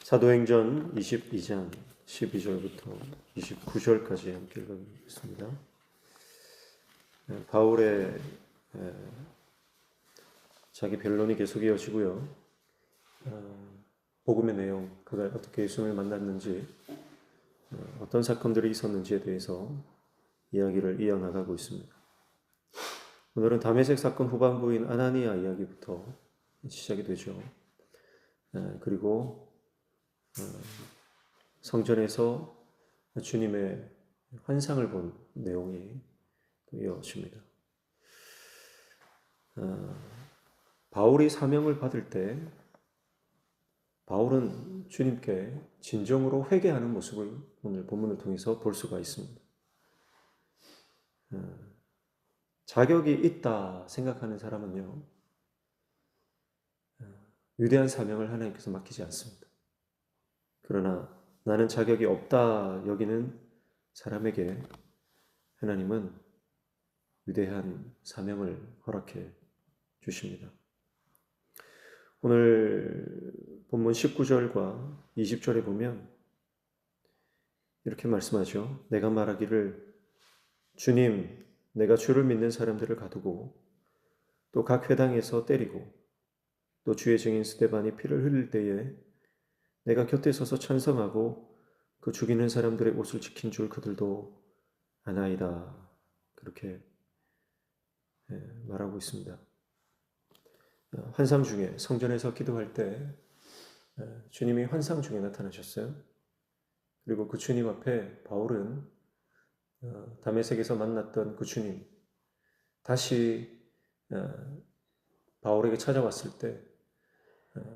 사도행전 22장 12절부터 29절까지 함께 읽어보겠습니다. 바울의 자기 변론이 계속 이어지고요. 복음의 내용, 그가 어떻게 예수님을 만났는지, 어떤 사건들이 있었는지에 대해서 이야기를 이어나가고 있습니다. 오늘은 다메섹 사건 후반부인 아나니아 이야기부터 시작이 되죠. 그리고 성전에서 주님의 환상을 본 내용이 이어집니다. 바울이 사명을 받을 때 바울은 주님께 진정으로 회개하는 모습을 오늘 본문을 통해서 볼 수가 있습니다. 자격이 있다 생각하는 사람은요, 위대한 사명을 하나님께서 맡기지 않습니다. 그러나 나는 자격이 없다 여기는 사람에게 하나님은 위대한 사명을 허락해 주십니다. 오늘 본문 19절과 20절에 보면 이렇게 말씀하죠. 내가 말하기를 주님, 내가 주를 믿는 사람들을 가두고 또 각 회당에서 때리고 또 주의 증인 스데반이 피를 흘릴 때에 내가 곁에 서서 찬성하고 그 죽이는 사람들의 옷을 지킨 줄 그들도 아나이다. 그렇게 말하고 있습니다. 환상 중에 성전에서 기도할 때 주님이 환상 중에 나타나셨어요. 그리고 그 주님 앞에 바울은 다메섹에서 만났던 그 주님 다시 바울에게 찾아왔을 때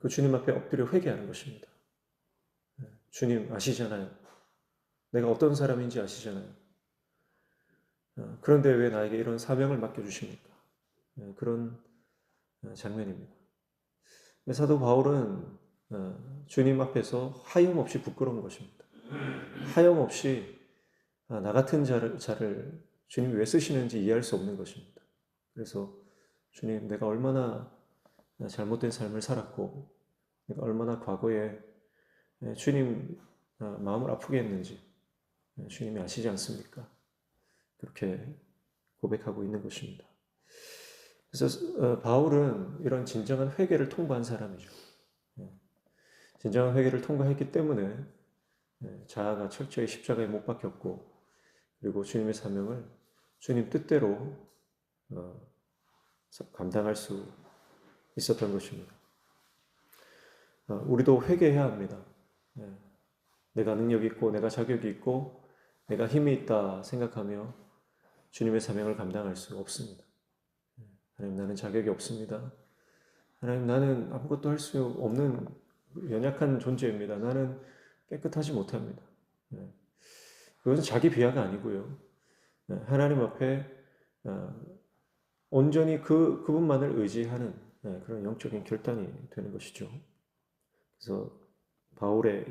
그 주님 앞에 엎드려 회개하는 것입니다. 주님 아시잖아요. 내가 어떤 사람인지 아시잖아요. 그런데 왜 나에게 이런 사명을 맡겨주십니까? 그런 장면입니다. 사도 바울은 주님 앞에서 하염없이 부끄러운 것입니다. 하염없이 나 같은 자를 주님이 왜 쓰시는지 이해할 수 없는 것입니다. 그래서 주님, 내가 얼마나 잘못된 삶을 살았고 내가 얼마나 과거에 주님 마음을 아프게 했는지 주님이 아시지 않습니까? 그렇게 고백하고 있는 것입니다. 그래서 바울은 이런 진정한 회개를 통과한 사람이죠. 진정한 회개를 통과했기 때문에 자아가 철저히 십자가에 못 박혔고 그리고 주님의 사명을 주님 뜻대로 감당할 수 있었던 것입니다. 우리도 회개해야 합니다. 내가 능력이 있고 내가 자격이 있고 내가 힘이 있다 생각하며 주님의 사명을 감당할 수 없습니다. 하나님, 나는 자격이 없습니다. 하나님, 나는 아무것도 할 수 없는 연약한 존재입니다. 나는 깨끗하지 못합니다. 그것은 자기 비하가 아니고요. 하나님 앞에 온전히 그분만을 의지하는 그런 영적인 결단이 되는 것이죠. 그래서 바울의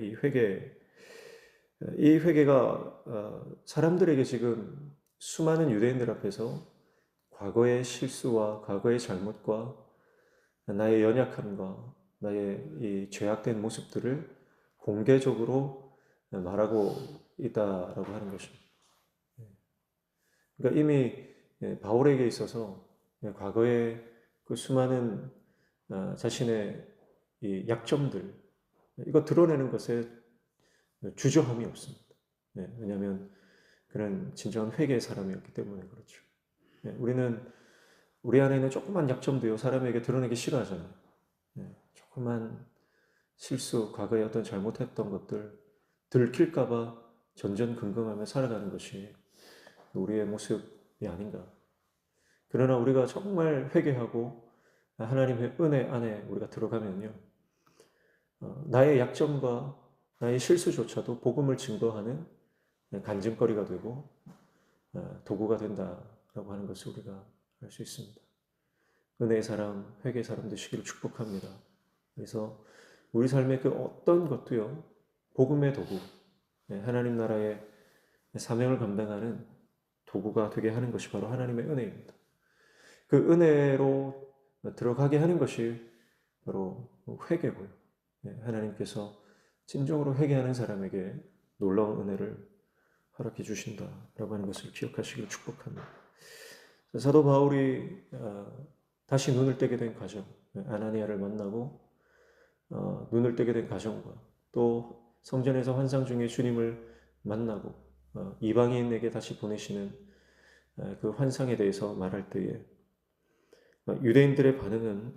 이 회개가 사람들에게 지금 수많은 유대인들 앞에서 과거의 실수와 과거의 잘못과 나의 연약함과 나의 이 죄악된 모습들을 공개적으로 말하고 있다라고 하는 것입니다. 그러니까 이미 바울에게 있어서 과거의 그 수많은 자신의 이 약점들, 이거 드러내는 것에 주저함이 없습니다. 왜냐하면 그는 진정한 회개의 사람이었기 때문에 그렇죠. 우리 안에 있는 조그만 약점도요, 사람에게 드러내기 싫어하잖아요. 조그만 실수, 과거에 어떤 잘못했던 것들 들킬까봐 전전긍긍하며 살아가는 것이 우리의 모습이 아닌가. 그러나 우리가 정말 회개하고 하나님의 은혜 안에 우리가 들어가면요, 나의 약점과 나의 실수조차도 복음을 증거하는 간증거리가 되고 도구가 된다라고 하는 것을 우리가 알 수 있습니다. 은혜의 사람, 회개의 사람 되시기를 축복합니다. 그래서 우리 삶의 그 어떤 것도요, 복음의 도구, 하나님 나라의 사명을 감당하는 도구가 되게 하는 것이 바로 하나님의 은혜입니다. 그 은혜로 들어가게 하는 것이 바로 회개고요. 하나님께서 진정으로 회개하는 사람에게 놀라운 은혜를 허락해 주신다라고 하는 것을 기억하시길 축복합니다. 사도 바울이 다시 눈을 뜨게 된 과정, 아나니아를 만나고 눈을 뜨게 된 과정과 또 성전에서 환상 중에 주님을 만나고 이방인에게 다시 보내시는 그 환상에 대해서 말할 때에 유대인들의 반응은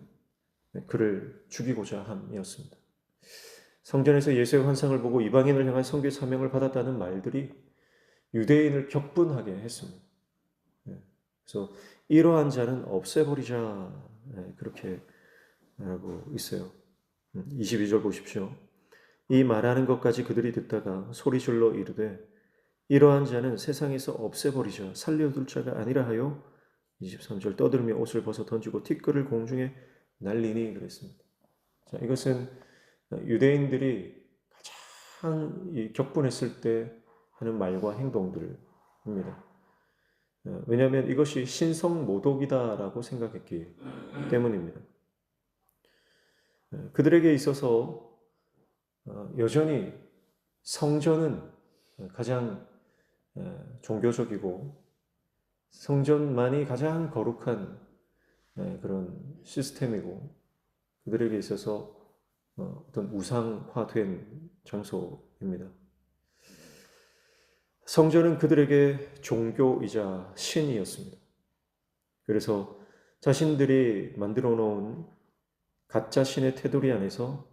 그를 죽이고자 함이었습니다. 성전에서 예수의 환상을 보고 이방인을 향한 선교 사명을 받았다는 말들이 유대인을 격분하게 했습니다. 그래서 이러한 자는 없애버리자, 그렇게 말하고 있어요. 22절 보십시오. 이 말하는 것까지 그들이 듣다가 소리질러 이르되 이러한 자는 세상에서 없애버리자, 살려둘 자가 아니라 하여 23절 떠들며 옷을 벗어 던지고 티끌을 공중에 날리니 그랬습니다. 자, 이것은 유대인들이 가장 격분했을 때 하는 말과 행동들입니다. 왜냐하면 이것이 신성모독이다라고 생각했기 때문입니다. 그들에게 있어서 여전히 성전은 가장 종교적이고 성전만이 가장 거룩한 그런 시스템이고 그들에게 있어서 어떤 우상화된 장소입니다. 성전은 그들에게 종교이자 신이었습니다. 그래서 자신들이 만들어 놓은 가짜 신의 테두리 안에서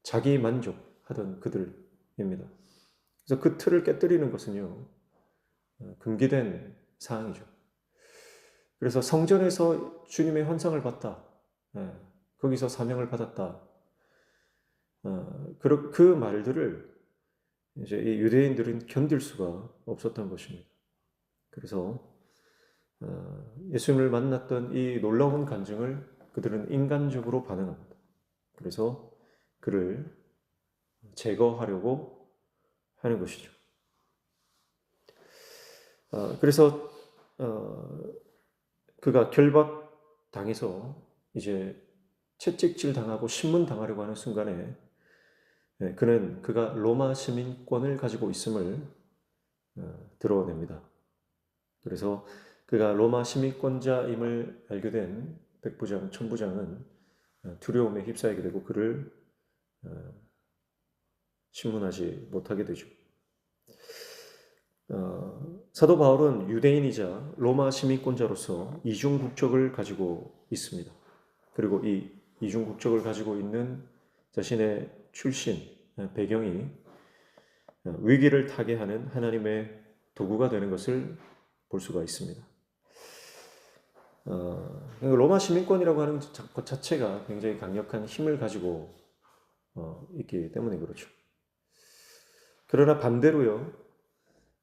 자기 만족하던 그들입니다. 그래서 그 틀을 깨뜨리는 것은요, 금기된 사항이죠. 그래서 성전에서 주님의 환상을 봤다. 거기서 사명을 받았다. 그 말들을 이제 이 유대인들은 견딜 수가 없었던 것입니다. 그래서 예수님을 만났던 이 놀라운 간증을 그들은 인간적으로 반응합니다. 그래서 그를 제거하려고 하는 것이죠. 그래서 그가 결박당해서 이제 채찍질 당하고 신문 당하려고 하는 순간에 그는 그가 로마 시민권을 가지고 있음을 드러냅니다. 그래서 그가 로마 시민권자임을 알게 된 백부장, 천부장은 두려움에 휩싸이게 되고 그를 신문하지 못하게 되죠. 사도 바울은 유대인이자 로마 시민권자로서 이중 국적을 가지고 있습니다. 그리고 이 이중 국적을 가지고 있는 자신의 출신, 배경이 위기를 타게 하는 하나님의 도구가 되는 것을 볼 수가 있습니다. 로마 시민권이라고 하는 것 자체가 굉장히 강력한 힘을 가지고 있기 때문에 그렇죠. 그러나 반대로요,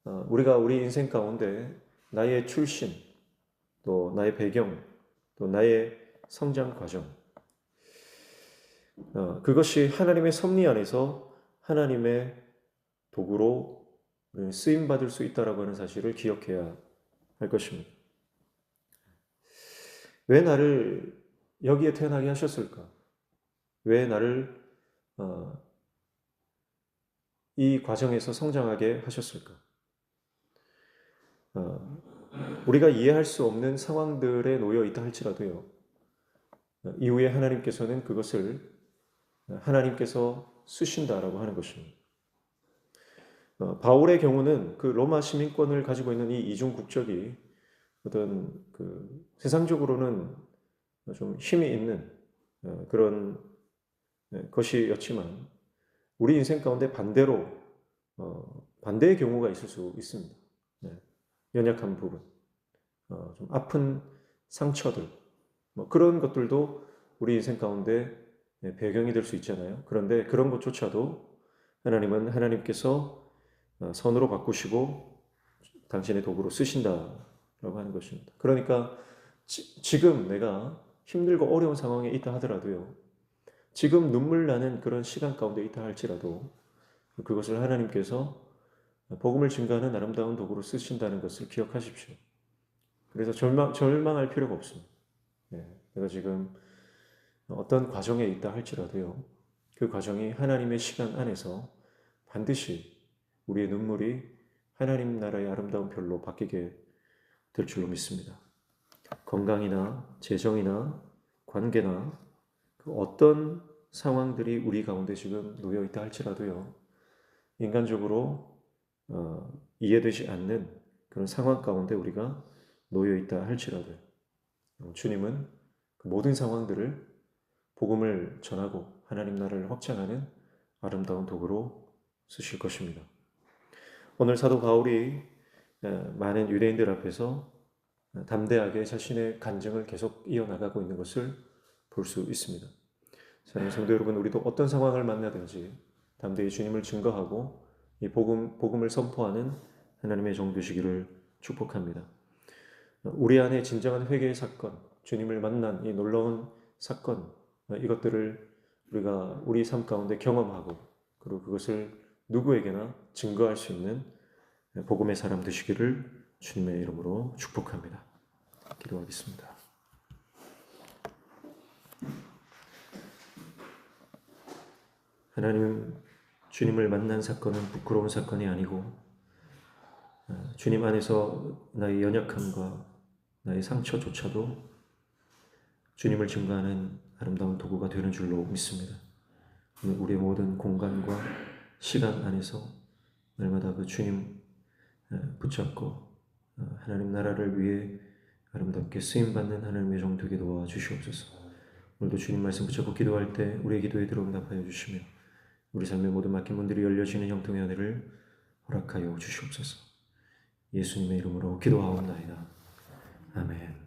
우리가 우리 인생 가운데 나의 출신, 또 나의 배경, 또 나의 성장 과정, 그것이 하나님의 섭리 안에서 하나님의 도구로 쓰임받을 수 있다라고 하는 사실을 기억해야 할 것입니다. 왜 나를 여기에 태어나게 하셨을까? 왜 나를 이 과정에서 성장하게 하셨을까? 우리가 이해할 수 없는 상황들에 놓여 있다 할지라도요, 이후에 하나님께서는 그것을 하나님께서 쓰신다라고 하는 것입니다. 바울의 경우는 그 로마 시민권을 가지고 있는 이 이중 국적이 어떤 그 세상적으로는 좀 힘이 있는 그런 것이었지만 우리 인생 가운데 반대로 반대의 경우가 있을 수 있습니다. 연약한 부분, 좀 아픈 상처들, 그런 것들도 우리 인생 가운데 배경이 될 수 있잖아요. 그런데 그런 것조차도 하나님께서 선으로 바꾸시고 당신의 도구로 쓰신다라고 하는 것입니다. 그러니까 지금 내가 힘들고 어려운 상황에 있다 하더라도요, 지금 눈물 나는 그런 시간 가운데 있다 할지라도 그것을 하나님께서 복음을 증거하는 아름다운 도구로 쓰신다는 것을 기억하십시오. 그래서 절망할 필요가 없습니다. 내가 지금 어떤 과정에 있다 할지라도요, 그 과정이 하나님의 시간 안에서 반드시 우리의 눈물이 하나님 나라의 아름다운 별로 바뀌게 될 줄로 믿습니다. 건강이나 재정이나 관계나 그 어떤 상황들이 우리 가운데 지금 놓여 있다 할지라도요, 인간적으로 이해되지 않는 그런 상황 가운데 우리가 놓여 있다 할지라도 주님은 그 모든 상황들을 복음을 전하고 하나님 나라를 확장하는 아름다운 도구로 쓰실 것입니다. 오늘 사도 바울이 많은 유대인들 앞에서 담대하게 자신의 간증을 계속 이어나가고 있는 것을 볼 수 있습니다. 사랑하는 성도 여러분, 우리도 어떤 상황을 만나든지 담대히 주님을 증거하고 이 복음을 선포하는 하나님의 종 되시기를 축복합니다. 우리 안에 진정한 회개의 사건, 주님을 만난 이 놀라운 사건, 이것들을 우리가 우리 삶 가운데 경험하고 그리고 그것을 누구에게나 증거할 수 있는 복음의 사람 되시기를 주님의 이름으로 축복합니다. 기도하겠습니다. 하나님, 주님을 만난 사건은 부끄러운 사건이 아니고 주님 안에서 나의 연약함과 나의 상처조차도 주님을 증거하는 아름다운 도구가 되는 줄로 믿습니다. 우리의 모든 공간과 시간 안에서 날마다 그 주님 붙잡고 하나님 나라를 위해 아름답게 쓰임받는 하나님의 종 되게 도와주시옵소서. 오늘도 주님 말씀 붙잡고 기도할 때 우리의 기도에 들어 응답하여 주시며 우리 삶의 모든 막힌 문들이 열려지는 형통의 은혜를 허락하여 주시옵소서. 예수님의 이름으로 기도하옵나이다. 아멘.